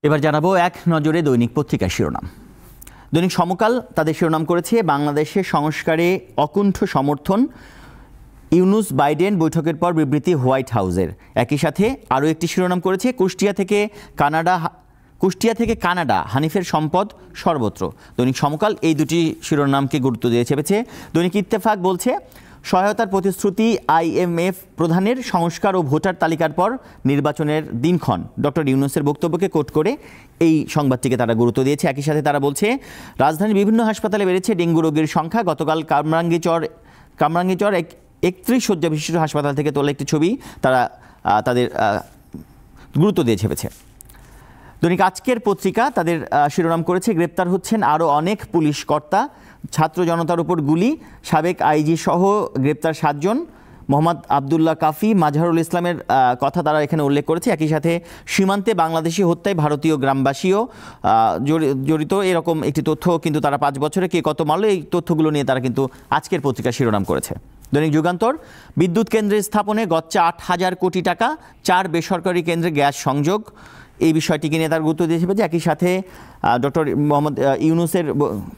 এবার জানাবো এক নজরে দৈনিক পত্রিকার শিরোনাম। দৈনিক সমকাল তাদের শিরোনাম করেছে বাংলাদেশের সংস্কারে অকুণ্ঠ সমর্থন, ইউনূস বাইডেন বৈঠকের পর বিবৃতি হোয়াইট হাউসের। একই সাথে আরও একটি শিরোনাম করেছে কুষ্টিয়া থেকে কানাডা হানিফের সম্পদ সর্বত্র। দৈনিক সমকাল এই দুটি শিরোনামকে গুরুত্ব দিয়ে চেপেছে। দৈনিক ইত্তেফাক বলছে সহায়তার প্রতিশ্রুতি IMF প্রধানের, সংস্কার ও ভোটার তালিকার পর নির্বাচনের দিনক্ষণ। ডক্টর ইউনূসের বক্তব্যকে কোট করে এই সংবাদটিকে তারা গুরুত্ব দিয়েছে। একই সাথে তারা বলছে রাজধানীর বিভিন্ন হাসপাতালে বেড়েছে ডেঙ্গু রোগীর সংখ্যা। গতকাল কামরাঙ্গীচর 31 শয্যা বিশিষ্ট হাসপাতাল থেকে তোলা একটি ছবি তারা তাদের গুরুত্ব দিয়ে ছেপেছে। দৈনিক আজকের পত্রিকা তাদের শিরোনাম করেছে গ্রেপ্তার হচ্ছেন আরও অনেক পুলিশ কর্তা, ছাত্র জনতার উপর গুলি, সাবেক IG সহ গ্রেপ্তার 7 জন। মোহাম্মদ আবদুল্লাহ কাফি, মাজহারুল ইসলামের কথা তারা এখানে উল্লেখ করেছে। একই সাথে সীমান্তে বাংলাদেশি হত্যায় ভারতীয় গ্রামবাসীও জড়িত, এরকম একটি তথ্য কিন্তু তারা 5 বছরে কে কত মারল এই তথ্যগুলো নিয়ে তারা কিন্তু আজকের পত্রিকা শিরোনাম করেছে। দৈনিক যুগান্তর বিদ্যুৎ কেন্দ্রের স্থাপনে গচ্চা 8,000 কোটি টাকা, 4 বেসরকারি কেন্দ্রে গ্যাস সংযোগ, এই বিষয়টিকে নিয়ে তার গুরুত্ব দিয়ে চেপেছে। একই সাথে ডক্টর মোহাম্মদ ইউনূসের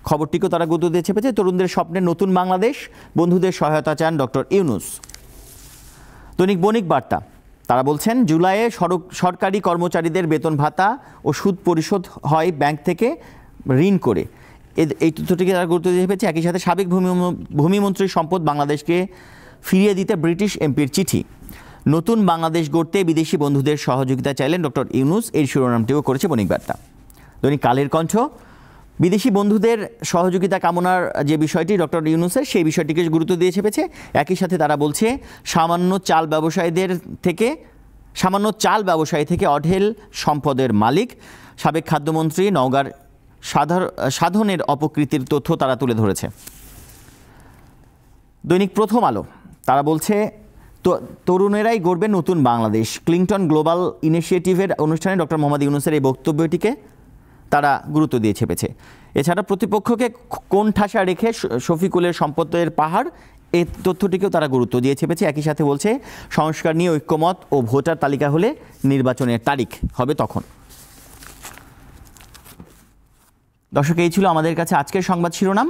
খবরটিকেও তারা গুরুত্ব দিয়ে চেপেছে। তরুণদের স্বপ্নের নতুন বাংলাদেশ, বন্ধুদের সহায়তা চান ডক্টর ইউনূস। দৈনিক বণিক বার্তা তারা বলছেন জুলাইয়ে সরকারি কর্মচারীদের বেতন ভাতা ও সুদ পরিশোধ হয় ব্যাংক থেকে ঋণ করে, এই তথ্যটিকে তারা গুরুত্ব দিয়ে চেপেছে। একই সাথে সাবেক ভূমিমন্ত্রীর সম্পদ বাংলাদেশকে ফিরিয়ে দিতে ব্রিটিশ MPর চিঠি। নতুন বাংলাদেশ গড়তে বিদেশি বন্ধুদের সহযোগিতা চাইলেন ডক্টর ইউনূস, এই শিরোনামটিও করেছে বণিক বার্তা। দৈনিক কালের কণ্ঠ বিদেশি বন্ধুদের সহযোগিতা কামনার যে বিষয়টি ডক্টর ইউনূসের, সেই বিষয়টিকে গুরুত্ব দিয়ে চেপেছে। একই সাথে তারা বলছে সামান্য চাল ব্যবসায়ী থেকে অঢেল সম্পদের মালিক। সাবেক খাদ্যমন্ত্রী নওগাঁর সাধনের অপকৃতির তথ্য তারা তুলে ধরেছে। দৈনিক প্রথম আলো তারা বলছে তরুণেরাই গড়বে নতুন বাংলাদেশ। ক্লিংটন গ্লোবাল ইনিশিয়েটিভের অনুষ্ঠানে ডক্টর মোহাম্মদ ইউনূসের এই বক্তব্যটিকে তারা গুরুত্ব দিয়ে চেপেছে। এছাড়া প্রতিপক্ষকে কোণঠাসা রেখে শফিকুলের সম্পদের পাহাড়, এই তথ্যটিকেও তারা গুরুত্ব দিয়ে চেপেছে। একই সাথে বলছে সংস্কার নিয়ে ঐক্যমত ও ভোটার তালিকা হলে নির্বাচনের তারিখ হবে তখন। দর্শক, এই ছিল আমাদের কাছে আজকের সংবাদ শিরোনাম।